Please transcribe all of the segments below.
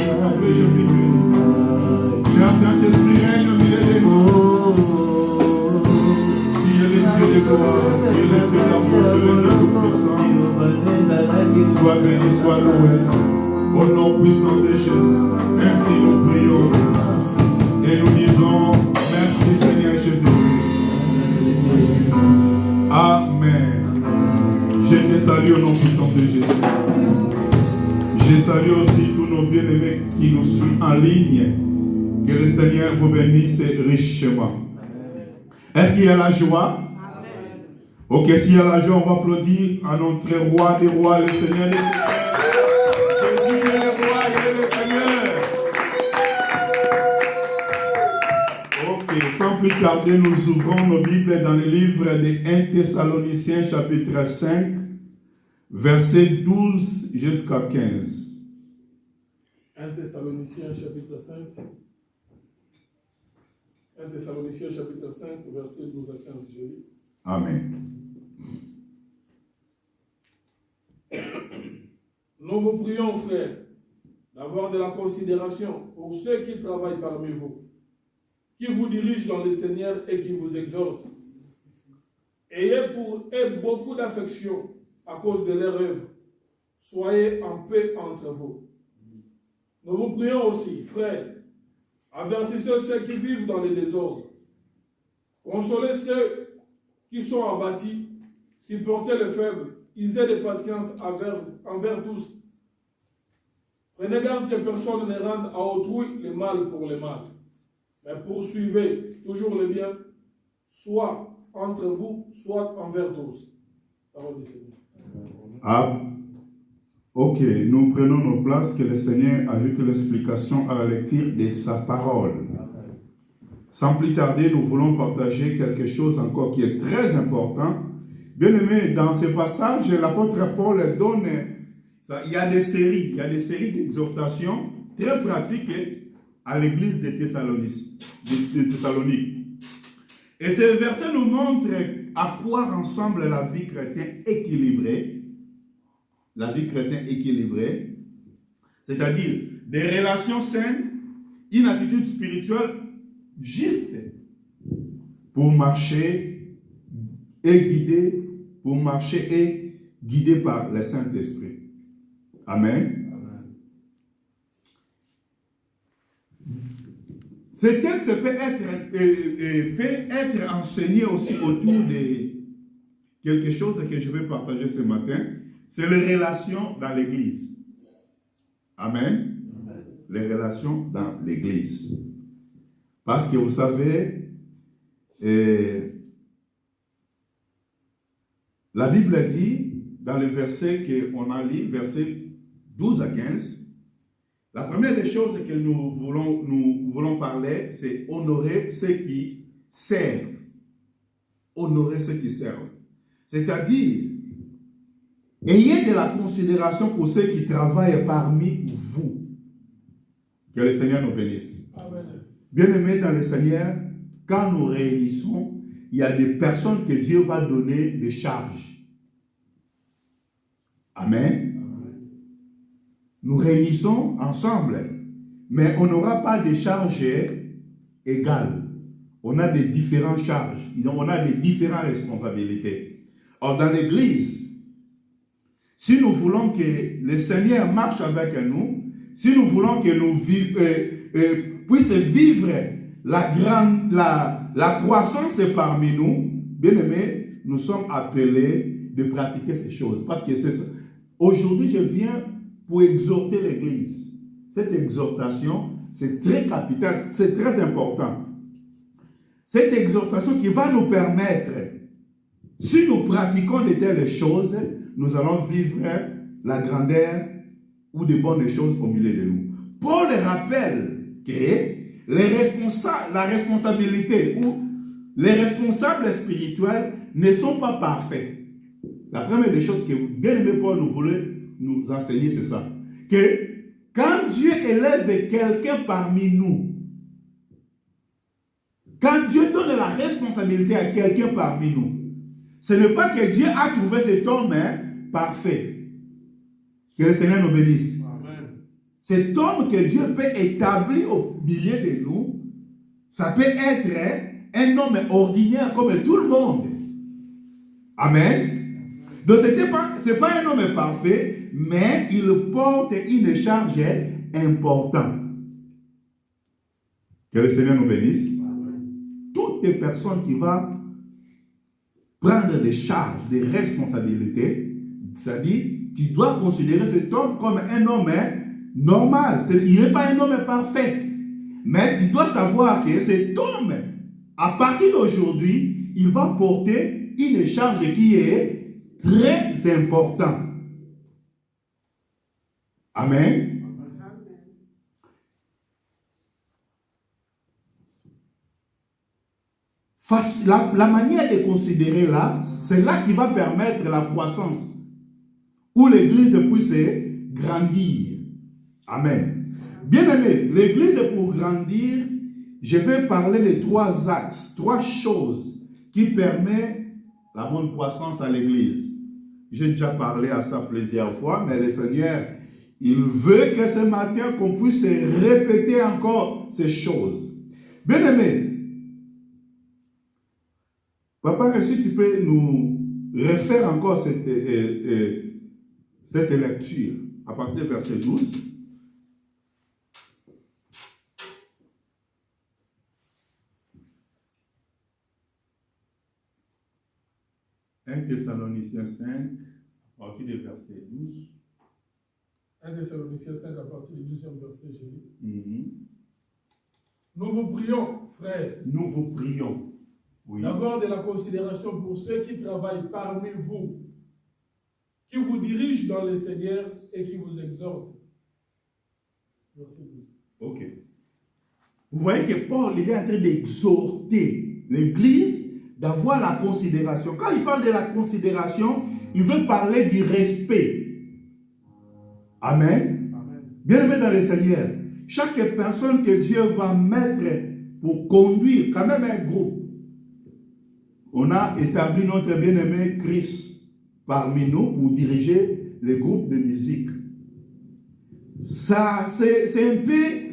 sang de Jésus-Christ. Cher Saint-Esprit, règne au milieu de nous. Tu es le Dieu de gloire, tu es le Dieu d'amour, tu es le Dieu tout-puissant. Sois béni, sois loué. Au nom puissant de Jésus, ainsi nous prions. Et nous disons, merci Seigneur Jésus-Christ. Amen. Je te salue au nom puissant de Jésus. Je salue aussi tous nos bien-aimés qui nous suivent en ligne. Que le Seigneur vous bénisse richement. Est-ce qu'il y a la joie? Ok, s'il y a la joie, on va applaudir à notre roi des rois, le Seigneur des Seigneurs. Jésus est le roi, il est le Seigneur. Ok, sans plus tarder, nous ouvrons nos Bibles dans le livre de 1 Thessaloniciens chapitre 5, versets 12 jusqu'à 15. 1 Thessaloniciens chapitre 5. 1 Thessaloniciens chapitre 5, versets 12 à 15. Je lis. Amen. Nous vous prions, frères, d'avoir de la considération pour ceux qui travaillent parmi vous, qui vous dirigent dans le Seigneur et qui vous exhortent. Ayez pour eux beaucoup d'affection à cause de leur œuvre. Soyez en paix entre vous. Nous vous prions aussi, frères, avertissez ceux qui vivent dans le désordre. Consolez ceux qui sont abattus, supportez les faibles, usez de patience envers tous. Prenez garde que personne ne rende à autrui le mal pour le mal, mais poursuivez toujours le bien, soit entre vous, soit envers tous. Parole du Seigneur. Ah, ok, nous prenons nos places, que le Seigneur ajoute l'explication à la lecture de sa parole. Sans plus tarder, nous voulons partager quelque chose encore qui est très important. Bien aimé, dans ce passage, l'apôtre Paul donne, il y a des séries d'exhortations très pratiques à l'église de Thessalonique. Et ce verset nous montre à quoi ressemble la vie chrétienne équilibrée. La vie chrétienne équilibrée, c'est-à-dire des relations saines, une attitude spirituelle juste pour marcher et guidé par le Saint-Esprit. Amen. Ce texte peut être enseigné aussi autour de quelque chose que je vais partager ce matin. C'est les relations dans l'Église. Amen. Les relations dans l'Église. Parce que vous savez, la Bible dit, dans le verset qu'on a lu, verset 12 à 15, la première des choses que nous voulons parler, c'est honorer ceux qui servent. Honorer ceux qui servent. C'est-à-dire, ayez de la considération pour ceux qui travaillent parmi vous. Que le Seigneur nous bénisse. Amen. Bien-aimés dans le Seigneur, quand nous réunissons, il y a des personnes que Dieu va donner des charges. Amen. Nous réunissons ensemble, mais on n'aura pas de charges égales. On a des différentes charges, on a des différentes responsabilités. Or, dans l'Église, si nous voulons que le Seigneur marche avec nous, si nous voulons que nous puissions vivre la croissance parmi nous, bien aimés, nous sommes appelés de pratiquer ces choses. Parce que c'est ça. Aujourd'hui, je viens pour exhorter l'Église. Cette exhortation, c'est très capital, c'est très important. Cette exhortation qui va nous permettre, si nous pratiquons de telles choses, nous allons vivre la grandeur ou de bonnes choses au milieu de nous. Paul rappelle que la responsabilité ou les responsables spirituels ne sont pas parfaits. La première des choses que bien-aimé Paul nous voulait nous enseigner, c'est ça. Que quand Dieu élève quelqu'un parmi nous, quand Dieu donne la responsabilité à quelqu'un parmi nous, ce n'est pas que Dieu a trouvé cet homme parfait. Que le Seigneur nous bénisse. Amen. cet homme que Dieu peut établir au milieu de nous, ça peut être un homme ordinaire comme tout le monde. Amen. Donc ce n'est pas un homme parfait, mais il porte une charge importante. Que le Seigneur nous bénisse. Toutes les personnes qui vont prendre des charges, des responsabilités, c'est-à-dire, tu dois considérer cet homme comme un homme normal. Il n'est pas un homme parfait. Mais tu dois savoir que cet homme, à partir d'aujourd'hui, il va porter une charge qui est très importante. Amen. La manière de considérer là, c'est là qui va permettre la croissance, où l'Église puisse grandir. Amen. Bien aimé, l'Église pour grandir, je vais parler de 3 axes, 3 choses qui permettent la bonne croissance à l'Église. J'ai déjà parlé à ça plusieurs fois, mais le Seigneur, il veut que ce matin, qu'on puisse répéter encore ces choses. Bien aimé, Papa, si tu peux nous refaire encore cette lecture à partir du verset 12. « 1 Thessaloniciens 5, à partir du verset 12. » 1 Thessaloniciens 5, à partir du 12e verset, j'ai dit. Nous vous prions, frères. Nous vous prions. Oui. D'avoir de la considération pour ceux qui travaillent parmi vous, qui vous dirigent dans le Seigneur et qui vous exhortent. Verset 12. Ok. Vous voyez que Paul il est en train d'exhorter l'Église d'avoir la considération. Quand il parle de la considération, il veut parler du respect. Amen. Amen. Bien aimé dans le Seigneur, chaque personne que Dieu va mettre pour conduire quand même un groupe, on a établi notre bien-aimé Christ parmi nous pour diriger les groupes de musique. Ça, c'est un peu,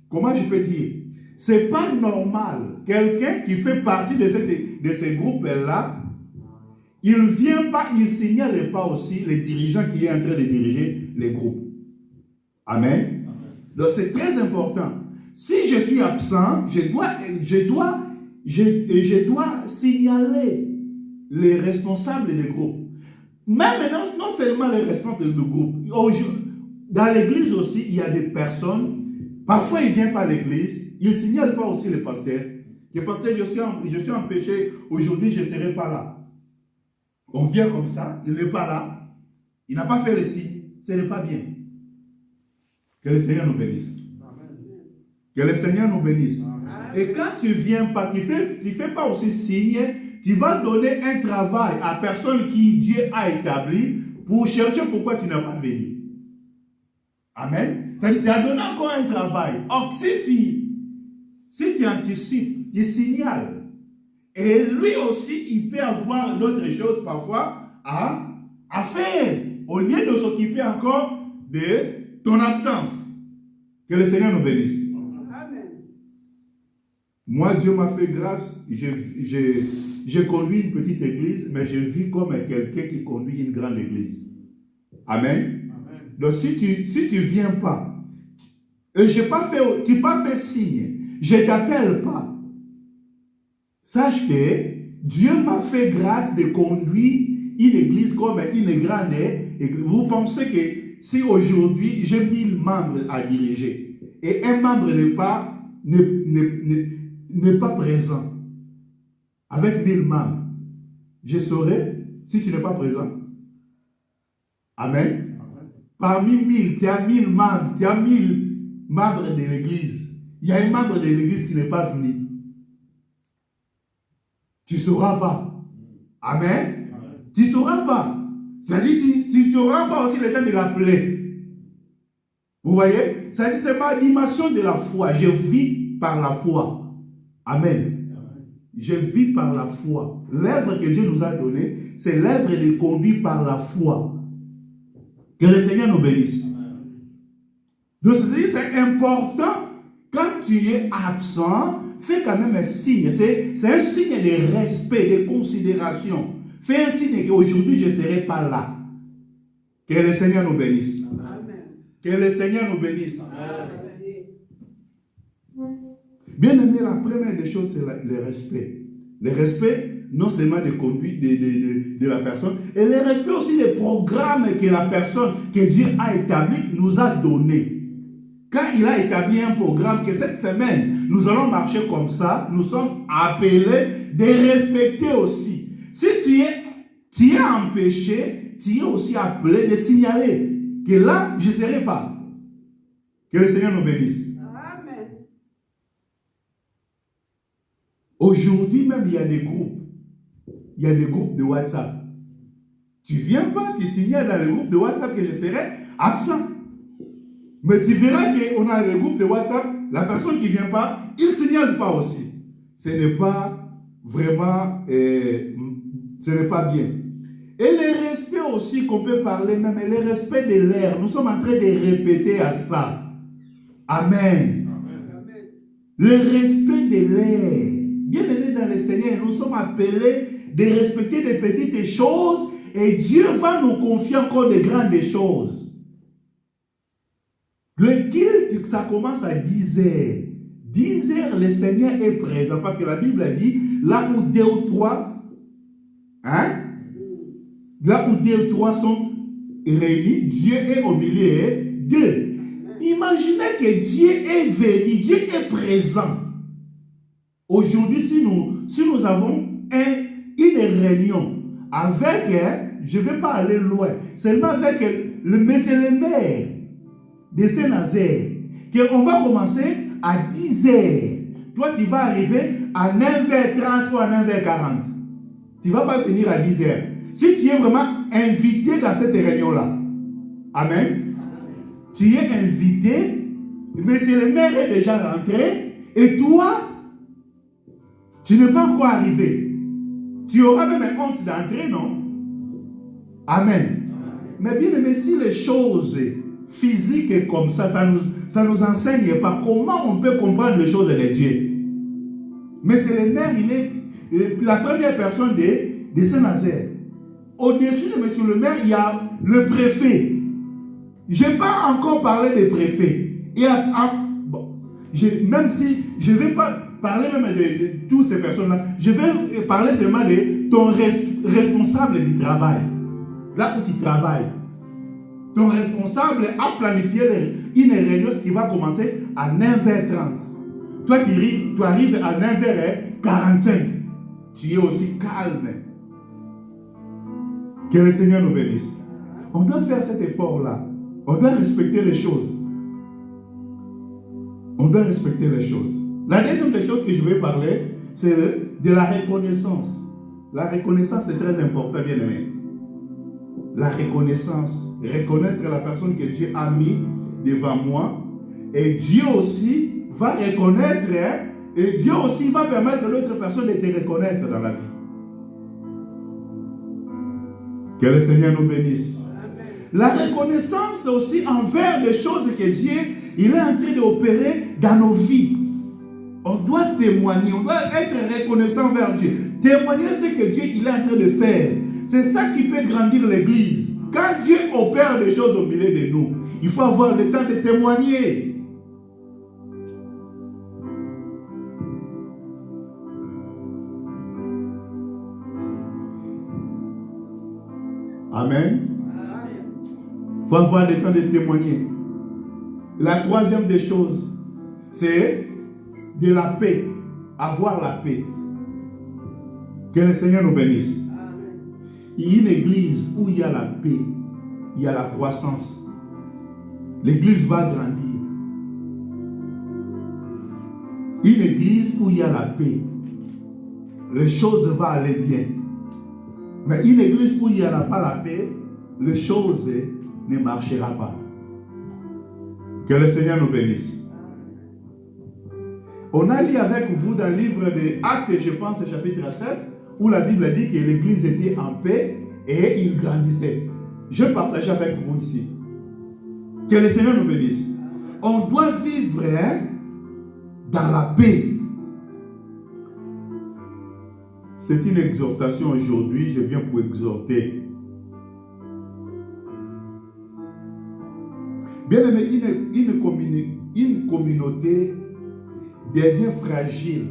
comment je peux dire, c'est pas normal. Quelqu'un qui fait partie de ces groupes-là, il ne vient pas, il ne signale pas aussi les dirigeants qui est en train de diriger les groupes. Amen. Donc c'est très important. Si je suis absent, je dois signaler les responsables des groupes. Même non seulement les responsables du groupe. Dans l'église aussi, il y a des personnes, parfois ils ne viennent pas à l'église, ils ne signalent pas aussi le pasteur. Le pasteur, je suis empêché, aujourd'hui je ne serai pas là. On vient comme ça, il n'est pas là, il n'a pas fait le signe, ce n'est pas bien. Que le Seigneur nous bénisse. Que le Seigneur nous bénisse. Amen. Et quand tu ne viens pas, tu ne fais pas aussi signe, tu vas donner un travail à personne qui Dieu a établi pour chercher pourquoi tu n'as pas venu. Amen. Ça dit, tu as donné encore un travail. Or, si tu anticipes, tu signales. Et lui aussi, il peut avoir d'autres choses parfois à faire, au lieu de s'occuper encore de ton absence. Que le Seigneur nous bénisse. Amen. Moi, Dieu m'a fait grâce. J'ai conduit une petite église, mais je vis comme quelqu'un qui conduit une grande église. Amen. Amen. Donc, si tu ne viens pas, et tu n'as pas fait signe, je ne t'appelle pas, sache que Dieu m'a fait grâce de conduire une église comme une grande église. Vous pensez que si aujourd'hui j'ai 1000 membres à diriger et un membre n'est pas présent avec 1000 membres, je saurai si tu n'es pas présent. Amen. Amen. Parmi 1000, tu as 1000 membres, tu as 1000 membres de l'église. Il y a un membre de l'église qui n'est pas venu. Tu ne sauras pas. Amen. Amen. Tu ne sauras pas. C'est-à-dire tu n'auras pas aussi le temps de l'appeler. Vous voyez? C'est-à-dire c'est ma animation de la foi. Je vis par la foi. Amen. Amen. Je vis par la foi. L'œuvre que Dieu nous a donnée, c'est l'œuvre de conduire par la foi. Que le Seigneur nous bénisse. Donc, c'est important, quand tu es absent, fais quand même un signe. C'est un signe de respect, de considération. Fais un signe qu'aujourd'hui, je ne serai pas là. Que le Seigneur nous bénisse. Amen. Que le Seigneur nous bénisse. Amen. Bien aimé, la première des choses, c'est le respect. Le respect, non seulement de conduite de la personne, et le respect aussi des programmes que la personne, que Dieu a établi, nous a donné. Quand il a établi un programme, que cette semaine, nous allons marcher comme ça, nous sommes appelés de respecter aussi. Si tu es empêché, tu es aussi appelé de signaler que là, je ne serai pas. Que le Seigneur nous bénisse. Amen. Aujourd'hui même, il y a des groupes. Il y a des groupes de WhatsApp. Tu ne viens pas, tu signales dans le groupe de WhatsApp que je serai absent. Mais tu verras qu'on a le groupe de WhatsApp, la personne qui ne vient pas, il ne signale pas aussi. Ce n'est pas vraiment, ce n'est pas bien. Et le respect aussi qu'on peut parler même, et le respect de l'air. Nous sommes en train de répéter à ça. Amen. Amen. Le respect de l'air. Bien aimé dans le Seigneur, nous sommes appelés de respecter des petites choses et Dieu va nous confier encore de grandes choses. Le culte, ça commence à 10 heures. 10 heures, le Seigneur est présent parce que la Bible a dit, là où 2 ou 3, là où 2 ou 3 sont réunis, Dieu est au milieu d'eux. Imaginez que Dieu est venu, Dieu est présent. Aujourd'hui, si nous avons une réunion avec, je ne vais pas aller loin, seulement avec le monsieur le maire de Saint-Nazaire, qu'on va commencer à 10 heures. Toi, tu vas arriver à 9h30 ou à 9h40. Tu ne vas pas finir à 10 heures. Si tu es vraiment invité dans cette réunion-là, amen, tu es invité, monsieur le maire est déjà rentré, et toi, tu n'es pas encore arrivé. Tu auras même honte d'entrer, non? Amen. Mais bien aimé, si les choses physiques comme ça, ça nous enseigne pas comment on peut comprendre les choses de Dieu. Mais c'est le maire, il est la première personne de Saint-Nazaire. Au-dessus de monsieur le maire, il y a le préfet. Je n'ai pas encore parlé des préfets. Même si je ne vais pas parler même de toutes ces personnes-là, je vais parler seulement de ton responsable du travail. Là où tu travailles. Ton responsable a planifié une réunion qui va commencer à 9h30. Toi, tu arrives à 9h45. Tu es aussi calme. Que le Seigneur nous bénisse. On doit faire cet effort-là. On doit respecter les choses. On doit respecter les choses. La deuxième des choses que je vais parler, c'est de la reconnaissance. La reconnaissance, c'est très important, bien aimé. La reconnaissance. Reconnaître la personne que Dieu a mis devant moi. Et Dieu aussi va reconnaître, et Dieu aussi va permettre à l'autre personne de te reconnaître dans la vie. Que le Seigneur nous bénisse. Amen. La reconnaissance aussi envers des choses que Dieu il est en train d'opérer dans nos vies. On doit témoigner, on doit être reconnaissant vers Dieu. Témoigner ce que Dieu il est en train de faire. C'est ça qui peut grandir l'église. Quand Dieu opère des choses au milieu de nous, il faut avoir le temps de témoigner. Amen. Il faut avoir le temps de témoigner. La troisième des choses, c'est de la paix. Avoir la paix. Que le Seigneur nous bénisse. Il y a une église où il y a la paix, il y a la croissance. L'église va grandir. Une église où il y a la paix, les choses vont aller bien. Mais une église où il n'y aura pas la paix, les choses ne marcheront pas. Que le Seigneur nous bénisse. On a lu avec vous dans le livre des Actes, je pense, chapitre 7, où la Bible dit que l'église était en paix et il grandissait. je partage avec vous ici. Que le Seigneur nous bénisse. On doit vivre dans la paix. C'est une exhortation aujourd'hui. Je viens pour exhorter. Bien aimé, une communauté devient fragile.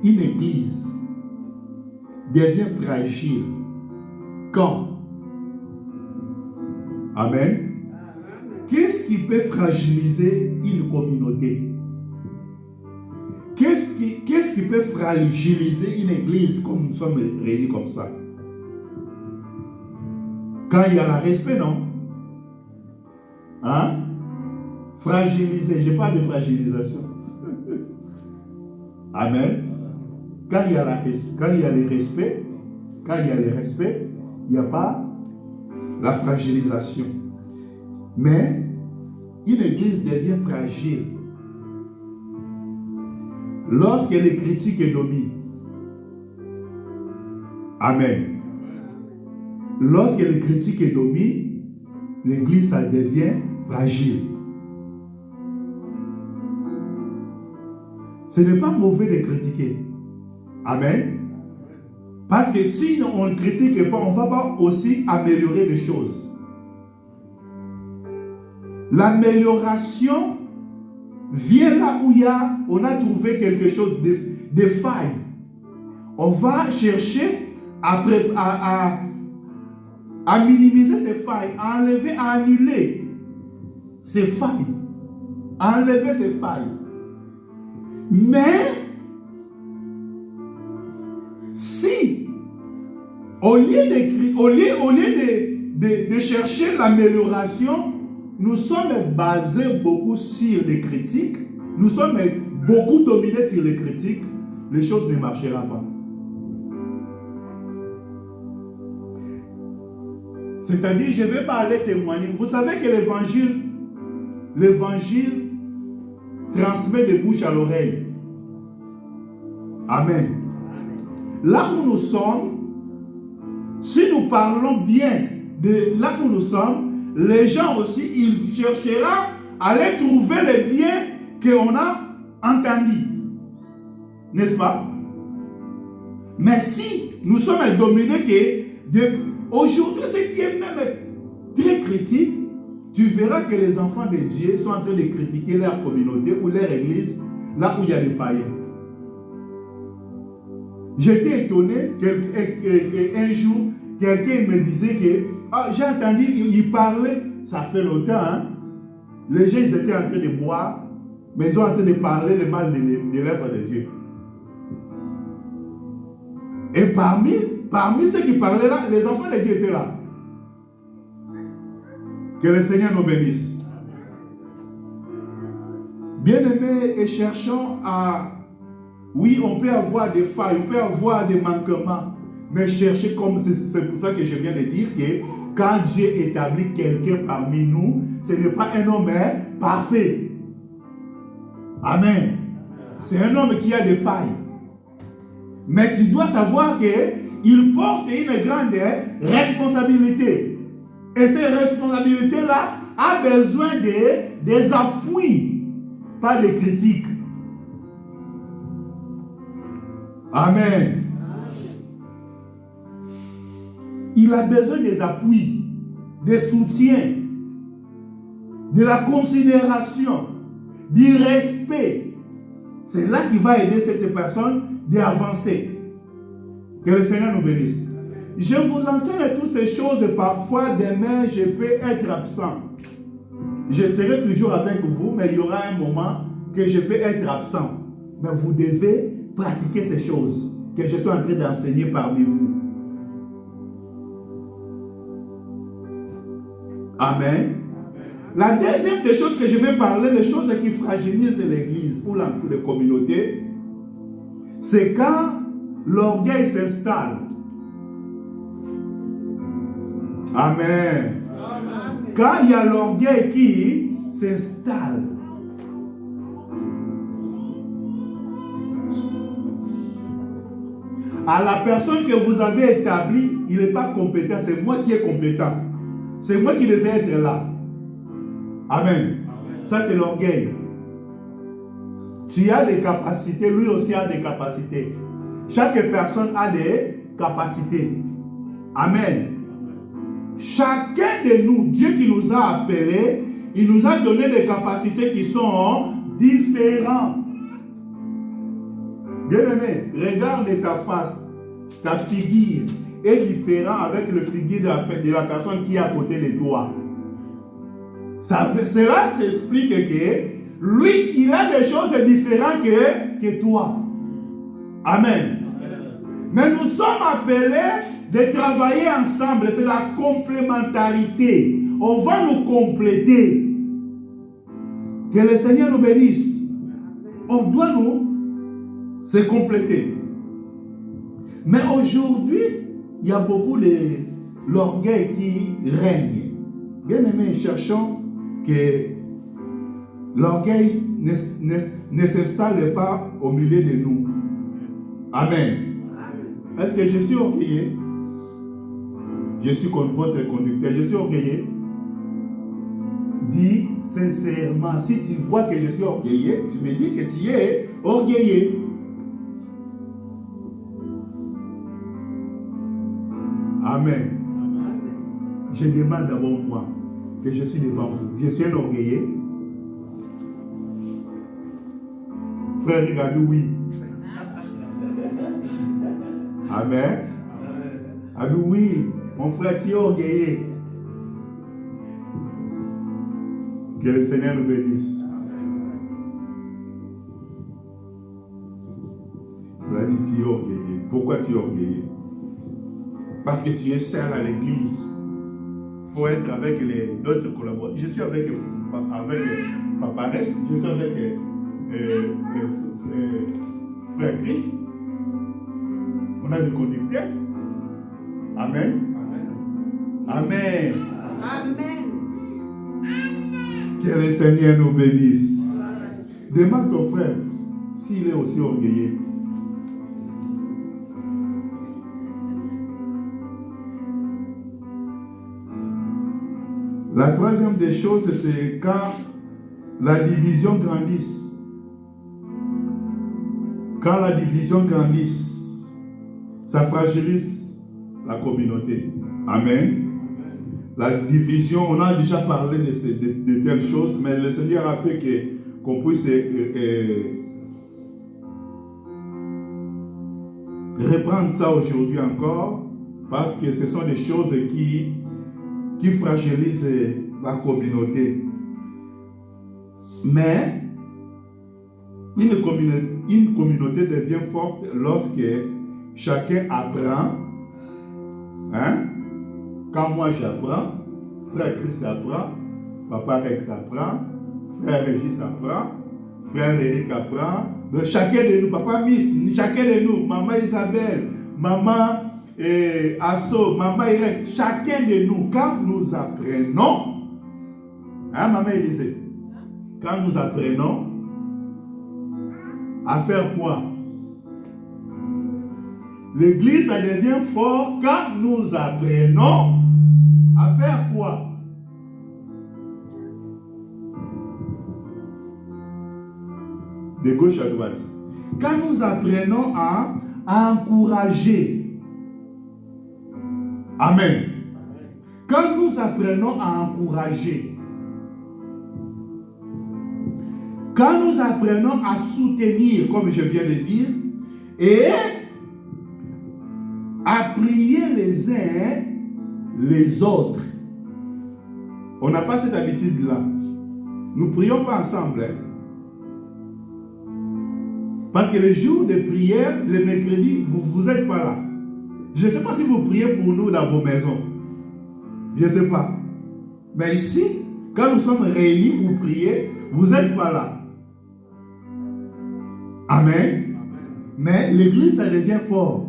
Une église devient fragile. Quand? Amen. Qu'est-ce qui peut fragiliser une communauté? Qu'est-ce qui peut fragiliser une église comme nous sommes réunis comme ça? Quand il y a le respect, non? Hein? Fragiliser, je parle de fragilisation. Amen. Quand il y a le respect, il n'y a pas la fragilisation. Mais une église devient fragile lorsque les critiques dominent. Amen. Lorsque les critiques dominent, l'église ça devient fragile. Ce n'est pas mauvais de critiquer. Amen. Parce que si on ne critique pas, on ne va pas aussi améliorer les choses. L'amélioration vient là où on a trouvé quelque chose de faille. On va chercher à minimiser ces failles, à enlever, à annuler ces failles. À enlever ces failles. Mais, si, au lieu de chercher l'amélioration, nous sommes basés beaucoup sur les critiques, nous sommes beaucoup dominés sur les critiques, les choses ne marcheront pas. C'est-à-dire, je ne vais pas aller témoigner. Vous savez que l'évangile transmet de bouche à l'oreille. Amen. Là où nous sommes, si nous parlons bien de là où nous sommes, les gens aussi, ils chercheront à aller trouver les biens qu'on a entendus. N'est-ce pas? Mais si nous sommes dominés aujourd'hui, ce qui est même très critique, tu verras que les enfants de Dieu sont en train de critiquer leur communauté ou leur église, là où il y a des païens. J'étais étonné qu'un jour, quelqu'un me disait que j'ai entendu, il parlait, ça fait longtemps, hein? Les gens ils étaient en train de boire, mais ils sont en train de parler le mal des lèvres de Dieu. Et parmi ceux qui parlaient là, les enfants de Dieu étaient là. Que le Seigneur nous bénisse. Bien-aimés, et cherchons à... Oui, on peut avoir des failles, on peut avoir des manquements, mais chercher comme c'est pour ça que je viens de dire que quand Dieu établit quelqu'un parmi nous, ce n'est pas un homme parfait. Amen. C'est un homme qui a des failles. Mais tu dois savoir qu'il porte une grande responsabilité. Et cette responsabilité-là a besoin des appuis, pas des critiques. Amen. Il a besoin des appuis, des soutiens, de la considération, du respect. C'est là qui va aider cette personne d'avancer. Que le Seigneur nous bénisse. Je vous enseigne toutes ces choses et parfois demain je peux être absent. Je serai toujours avec vous, mais il y aura un moment que je peux être absent. Mais vous devez pratiquer ces choses que je suis en train d'enseigner parmi vous. Amen. La deuxième des choses que je vais parler, les choses qui fragilisent l'église ou la communauté, c'est quand l'orgueil s'installe. Amen. Amen. Quand il y a l'orgueil qui s'installe. À la personne que vous avez établie, il n'est pas compétent, c'est moi qui est compétent. C'est moi qui devais être là. Amen. Ça, c'est l'orgueil. Tu as des capacités, lui aussi a des capacités. Chaque personne a des capacités. Amen. Chacun de nous, Dieu qui nous a appelés, il nous a donné des capacités qui sont différentes. Bien-aimé, regarde ta face, ta figure est différente avec le figure de la personne qui est à côté de toi. Cela s'explique que lui, il a des choses différentes que toi. Amen. Mais nous sommes appelés de travailler ensemble. C'est la complémentarité. On va nous compléter. Que le Seigneur nous bénisse. On doit nous se compléter. Mais aujourd'hui, il y a beaucoup l'orgueil qui règne. Bien aimé, cherchons que l'orgueil ne s'installe pas au milieu de nous. Amen. Est-ce que je suis orgueilleux? Je suis comme votre conducteur. Je suis orgueilleux. Dis sincèrement, si tu vois que je suis orgueilleux, tu me dis que tu es orgueilleux. Amen. Je demande d'abord moi que je suis devant vous. Je suis un orgueilleux. Frère, regarde, oui. Amen. Allô, oui. Mon frère, tu es orgueilleux. Que le Seigneur nous bénisse. Il a dit, tu es orgueilleux. Pourquoi tu es orgueilleux? Parce que tu es seul à l'église. Il faut être avec les autres collaborateurs. Je suis avec Papa Rex, je suis avec Frère Chris. On a des conducteurs. Amen. Amen. Amen. Que le Seigneur nous bénisse. Demande ton frère s'il est aussi orgueilleux. La troisième des choses, c'est quand la division grandisse. Quand la division grandisse, ça fragilise la communauté. Amen. La division, on a déjà parlé de telles choses, mais le Seigneur a fait qu'on puisse reprendre ça aujourd'hui encore, parce que ce sont des choses qui fragilisent la communauté. Mais une communauté devient forte lorsque chacun apprend. Hein? Quand moi j'apprends, frère Chris apprend, papa Rex apprend, frère Régis apprend, frère Eric apprend, de chacun de nous, papa Miss, chacun de nous, maman Isabelle, maman Asso, maman Irène, chacun de nous, quand nous apprenons, hein, maman Élisée, quand nous apprenons à faire quoi? L'église, ça devient fort quand nous apprenons à faire quoi? De gauche à droite. Quand nous apprenons à encourager. Amen. Quand nous apprenons à encourager. Quand nous apprenons à soutenir, comme je viens de dire, et à prier les uns les autres. On n'a pas cette habitude-là. Nous ne prions pas ensemble. Hein? Parce que les jours de prière, le mercredi, vous n'êtes pas là. Je ne sais pas si vous priez pour nous dans vos maisons. Je ne sais pas. Mais ici, quand nous sommes réunis pour prier, vous n'êtes pas là. Amen. Mais l'église, ça devient fort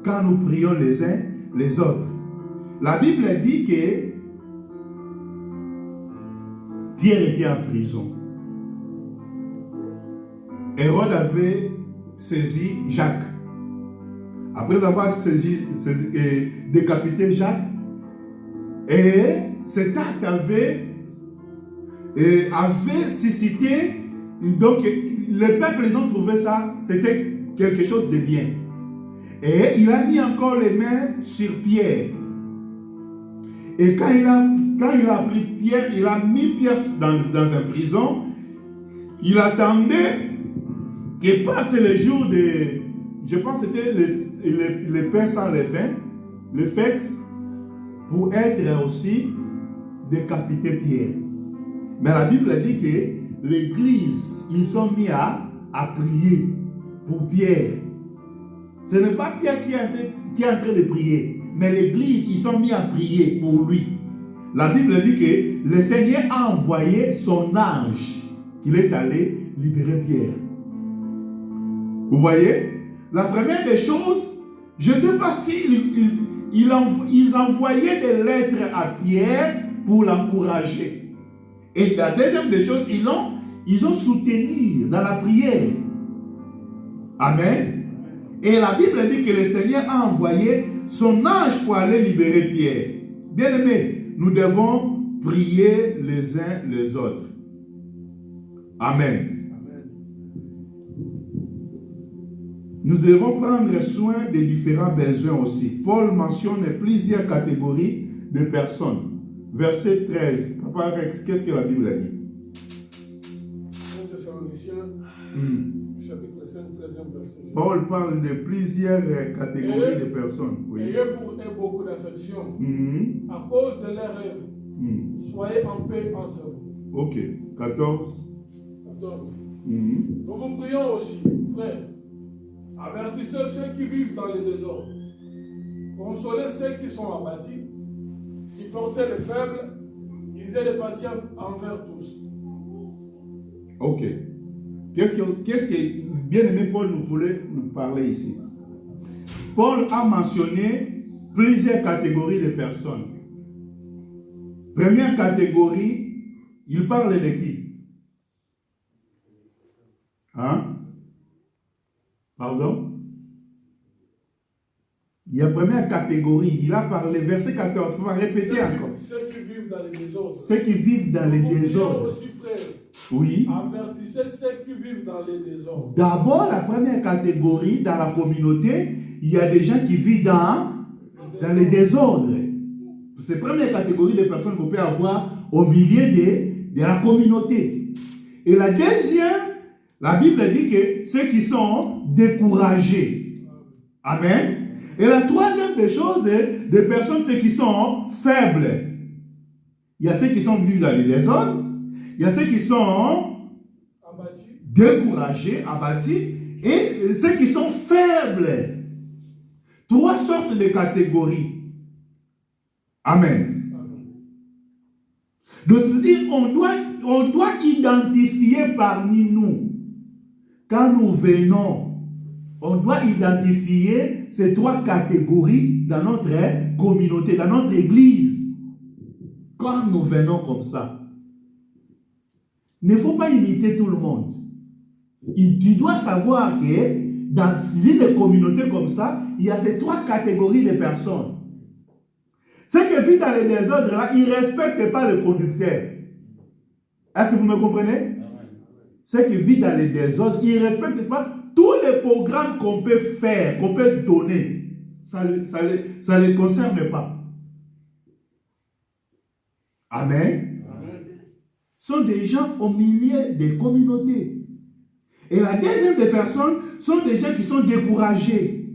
quand nous prions les uns les autres. La Bible dit que Pierre était en prison. Hérode avait saisi Jacques. Après avoir décapité Jacques, et cet acte avait suscité, donc le peuple, ils ont trouvé ça, c'était quelque chose de bien. Et il a mis encore les mains sur Pierre. Et quand il a pris Pierre, il a mis Pierre dans une prison. Il attendait que passe le jour de, je pense que c'était le pain sans levain, le fête, pour être aussi décapité Pierre. Mais la Bible dit que l'église, ils sont mis à prier pour Pierre. Ce n'est pas Pierre qui est en train de prier, mais l'église, ils sont mis à prier pour lui. La Bible dit que le Seigneur a envoyé son ange, qu'il est allé libérer Pierre. Vous voyez? La première des choses, je ne sais pas ils envoyaient des lettres à Pierre pour l'encourager. Et la deuxième des choses, ils ont soutenu dans la prière. Amen. Et la Bible dit que le Seigneur a envoyé son ange pour aller libérer Pierre. Bien-aimés, nous devons prier les uns les autres. Amen. Nous devons prendre soin des différents besoins aussi. Paul mentionne plusieurs catégories de personnes. Verset 13. Papa Rex, qu'est-ce que la Bible a dit? 1 Thessaloniciens, chapitre 5, 13e verset. Paul parle de plusieurs catégories de personnes. Oui. Ayez pour eux beaucoup d'affection à cause de leurs rêves. Soyez en paix entre vous. Ok. 14. Nous vous prions aussi, frères. Avertissez ceux qui vivent dans les désordres. Consolez ceux qui sont abattus. Supportez les faibles. Ayez de patience envers tous. Ok. Qu'est-ce que bien-aimé Paul nous voulait nous parler ici? Paul a mentionné plusieurs catégories de personnes. Première catégorie, il parle de qui? Hein? Pardon? Il y a première catégorie, il a parlé, verset 14, on va répéter encore. Ceux qui vivent dans les désordres. Ceux qui vivent dans les désordres. Aussi, frère. Oui. Avertissez ceux qui vivent dans les désordres. D'abord, la première catégorie, dans la communauté, il y a des gens qui vivent dans les désordres. C'est la première catégorie de personnes qu'on peut avoir au milieu de la communauté. Et la deuxième, la Bible dit que ceux qui sont découragés. Amen. Et la troisième des choses, des personnes qui sont faibles. Il y a ceux qui sont venus dans les désordres, il y a ceux qui sont découragés, abattus, et ceux qui sont faibles. Trois sortes de catégories. Amen. Donc, c'est-à-dire, on doit identifier parmi nous, quand nous venons, on doit identifier ces trois catégories dans notre communauté, dans notre église. Quand nous venons comme ça, il ne faut pas imiter tout le monde. Tu dois savoir que dans une communauté comme ça, il y a ces trois catégories de personnes. Ceux qui vivent dans les désordres, là, ils ne respectent pas le conducteur. Est-ce que vous me comprenez? Ceux qui vivent dans les désordres, ils ne respectent pas tous les programmes qu'on peut faire, qu'on peut donner. Ça ne les concerne pas. Amen. Ce sont des gens au milieu des communautés. Et la deuxième des personnes sont des gens qui sont découragés.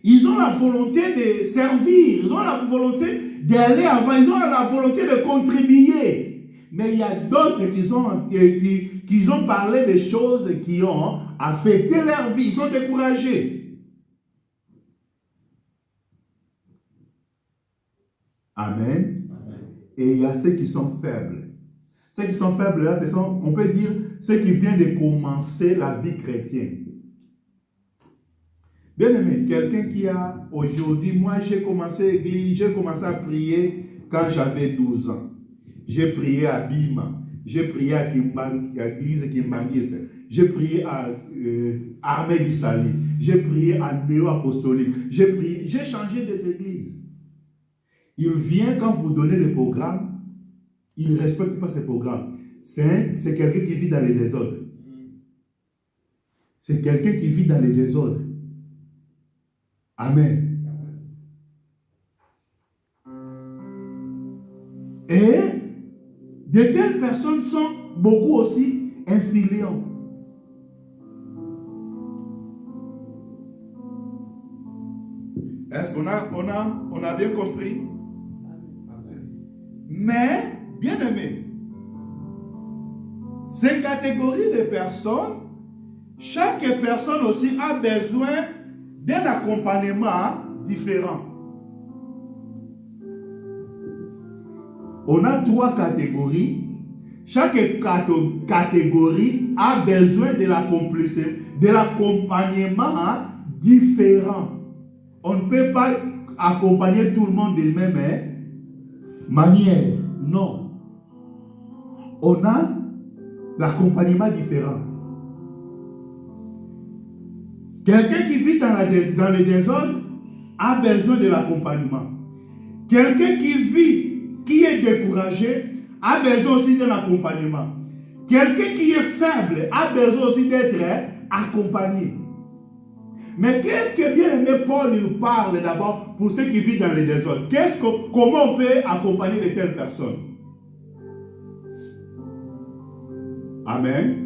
Ils ont la volonté de servir, ils ont la volonté d'aller avant, ils ont la volonté de contribuer. Mais il y a d'autres qui ont parlé des choses qui ont affecté leur vie. Ils sont découragés. Amen. Et il y a ceux qui sont faibles. Ceux qui sont faibles, là, ce sont, on peut dire, ceux qui viennent de commencer la vie chrétienne. Bien aimé, quelqu'un qui a aujourd'hui, moi j'ai commencé l'église, j'ai commencé à prier quand j'avais 12 ans. J'ai prié à Bima, j'ai prié à l'église Kimbangi, j'ai prié à Armée du Salut, j'ai prié à Néo-Apostolique, j'ai changé d'église. Il vient quand vous donnez le programme, Il ne respecte pas ses programmes. C'est quelqu'un qui vit dans les désordres. C'est quelqu'un qui vit dans les désordres. Amen. Et de telles personnes sont beaucoup aussi influents. Est-ce qu'on a bien compris? Mais, bien aimé, ces catégories de personnes, chaque personne aussi a besoin d'un accompagnement différent. On a 3 catégories. Chaque catégorie a besoin de l'accompagnement différent. On ne peut pas accompagner tout le monde de la même manière. Non. On a l'accompagnement différent. Quelqu'un qui vit dans le désordre a besoin de l'accompagnement. Quelqu'un qui est découragé a besoin aussi d'un accompagnement. Quelqu'un qui est faible a besoin aussi d'être accompagné. Mais qu'est-ce que bien aimé Paul nous parle d'abord pour ceux qui vivent dans le désordre? Comment on peut accompagner de telles personnes? Amen.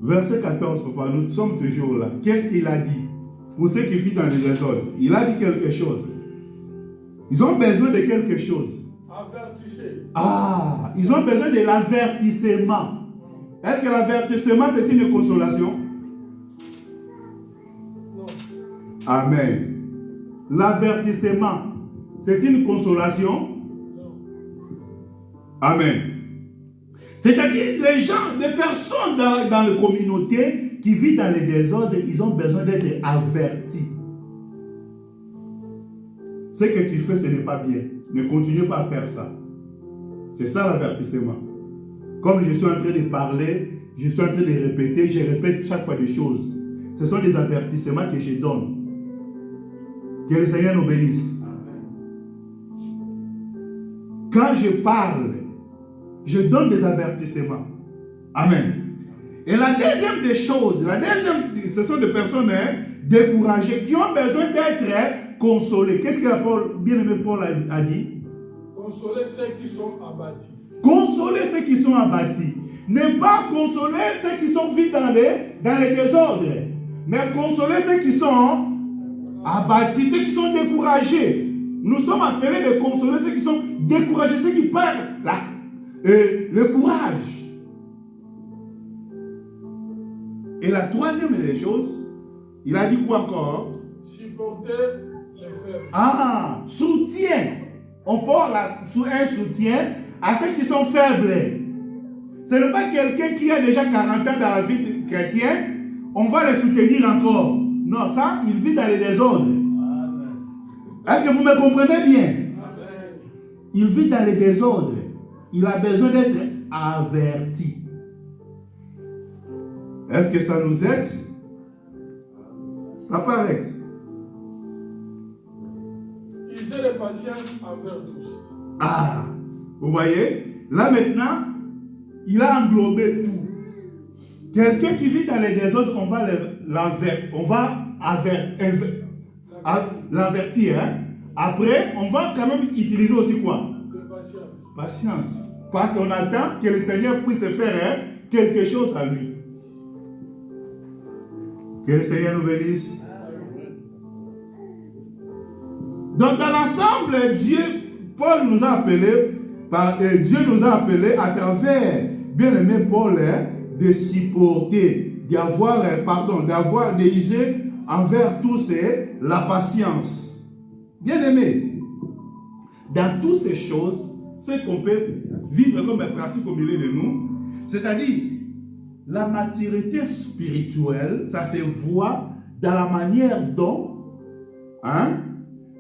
Verset 14, papa, nous sommes toujours là. Qu'est-ce qu'il a dit? Pour ceux qui vivent dans le désordre, il a dit quelque chose. Ils ont besoin de quelque chose. Avertissez. Ah, ils ont besoin de l'avertissement. Est-ce que l'avertissement, c'est une consolation? Non. Amen. L'avertissement, c'est une consolation? Non. Amen. C'est-à-dire, les gens, les personnes dans la communauté qui vivent dans les désordres, ils ont besoin d'être avertis. Ce que tu fais, ce n'est pas bien. Ne continue pas à faire ça. C'est ça l'avertissement. Comme je suis en train de parler, je suis en train de répéter, je répète chaque fois des choses. Ce sont des avertissements que je donne. Que le Seigneur nous bénisse. Quand je parle, je donne des avertissements. Amen. Et la deuxième des choses, ce sont des personnes découragées qui ont besoin d'être consolées. Qu'est-ce que bien-aimé Paul a dit? Consoler ceux qui sont abattus. Consoler ceux qui sont abattus. Ne pas consoler ceux qui sont vivants dans les désordres. Mais consoler ceux qui sont abattus, ceux qui sont découragés. Nous sommes appelés de consoler ceux qui sont découragés, ceux qui perdent le courage. Et la troisième des choses, il a dit quoi encore? Supporter les faibles. Ah, soutien. On parle un soutien à ceux qui sont faibles. Ce n'est pas quelqu'un qui a déjà 40 ans dans la vie chrétienne, on va le soutenir encore. Non, ça, il vit dans les désordres. Est-ce que vous me comprenez bien? Amen. Il vit dans les désordres. Il a besoin d'être averti. Est-ce que ça nous aide? Papa Rex. Ils aient de patience envers tous. Ah, vous voyez? Là maintenant, il a englobé tout. Quelqu'un qui vit dans les désordres, on va l'avertir. Hein? Après, on va quand même utiliser aussi quoi? De patience. Patience. Parce qu'on attend que le Seigneur puisse faire quelque chose à lui. Que le Seigneur nous bénisse. Donc dans l'ensemble, Paul nous a appelés, Dieu nous a appelés à travers, bien aimé Paul, de supporter, d'user envers tous la patience. Bien aimé, dans toutes ces choses, ce qu'on peut vivre comme pratique au milieu de nous, c'est-à-dire la maturité spirituelle, ça se voit dans la manière dont,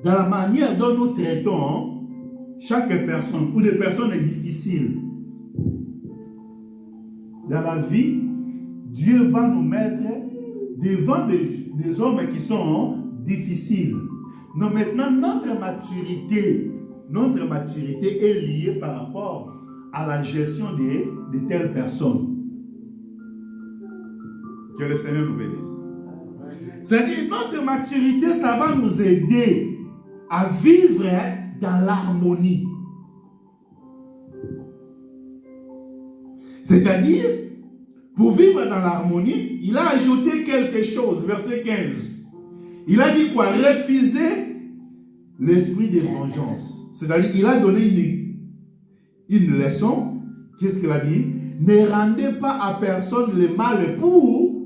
nous traitons chaque personne ou des personnes difficiles. Dans la vie, Dieu va nous mettre devant des hommes qui sont difficiles. Non, maintenant, notre maturité est liée par rapport à la gestion de telles personnes. Que le Seigneur nous bénisse. C'est-à-dire, notre maturité, ça va nous aider à vivre dans l'harmonie. C'est-à-dire, pour vivre dans l'harmonie, il a ajouté quelque chose, verset 15. Il a dit quoi? Refuser l'esprit de vengeance. C'est-à-dire, il a donné une leçon. Qu'est-ce qu'il a dit? Ne rendez pas à personne le mal pour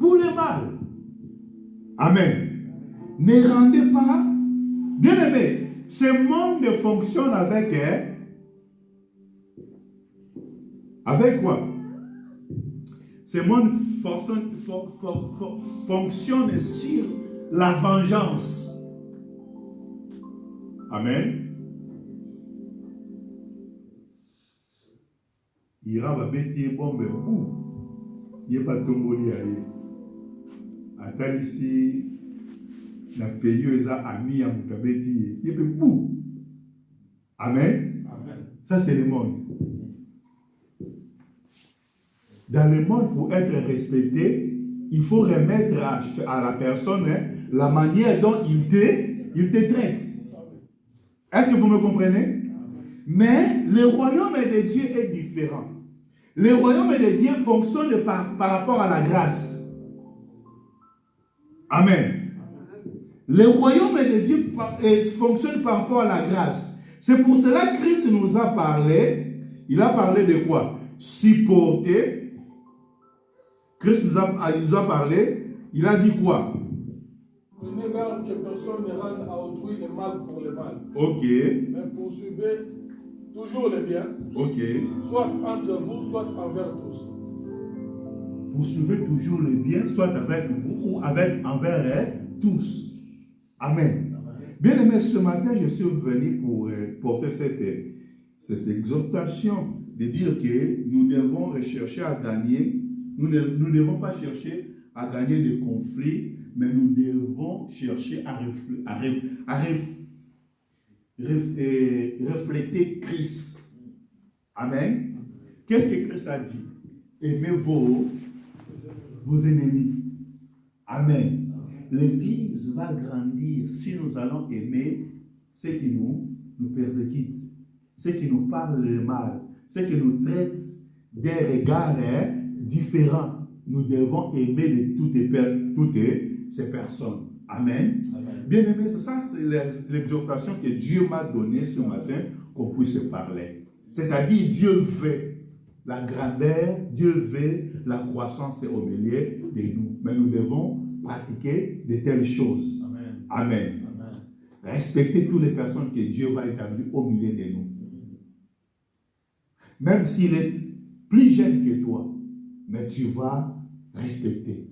le mal. Amen. Ne rendez pas. Bien aimé, ce monde fonctionne avec quoi? Ce monde fonctionne sur la vengeance. Amen. Ira va bêter bombe ou il n'y a pas de tomboli à lui. Attends ici, la pays est ami à Moukabeti. Il y a pas de Amen. Amen. Ça c'est le monde. Dans le monde, pour être respecté, il faut remettre à la personne la manière dont il te traite. Est-ce que vous me comprenez? Mais le royaume de Dieu est différent. Le royaume de Dieu fonctionne par rapport à la grâce. Amen. Le royaume de Dieu fonctionne par rapport à la grâce. C'est pour cela que Christ nous a parlé. Il a parlé de quoi? Supporter. Christ nous a parlé. Il a dit quoi? Prenez garde que personne ne rende à autrui le mal pour le mal. Ok. Mais poursuivez toujours le bien. Ok. Soit entre vous, soit envers tous. Poursuivez toujours le bien, soit avec vous ou envers tous. Amen. Bien aimé, ce matin, je suis venu pour porter cette exhortation de dire que nous devons rechercher à gagner. Nous ne devons pas chercher à gagner des conflits, mais nous devons chercher à refléter Christ. Amen. Qu'est-ce que Christ a dit? Aimez vos ennemis. Amen. L'Église va grandir si nous allons aimer ceux qui nous persécutent, ceux qui nous parlent le mal, ceux qui nous traitent des regards différents. Nous devons aimer de toutes ces personnes. Amen. Amen. Bien aimé, ça c'est l'exhortation que Dieu m'a donnée ce matin, qu'on puisse parler. C'est-à-dire, Dieu veut la grandeur, Dieu veut la croissance au milieu de nous. Mais nous devons pratiquer de telles choses. Amen. Amen. Amen. Respecter toutes les personnes que Dieu va établir au milieu de nous. Même s'il est plus jeune que toi, mais tu vas respecter.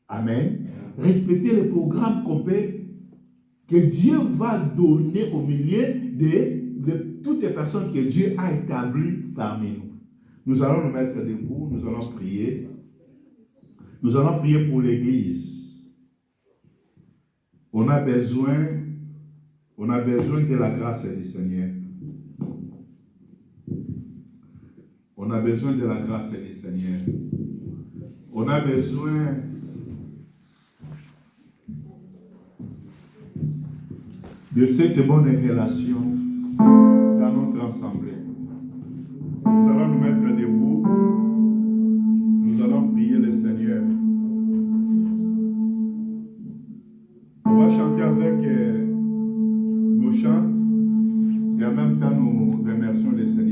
Amen. Respecter le programme que Dieu va donner au milieu de toutes les personnes que Dieu a établies parmi nous. Nous allons nous mettre debout, nous allons prier. Nous allons prier pour l'Église. On a besoin de la grâce du Seigneur. On a besoin de la grâce du Seigneur. On a besoin de cette bonne relation dans notre assemblée. Nous allons nous mettre debout. Nous allons prier le Seigneur. On va chanter avec nos chants et en même temps nous remercions le Seigneur.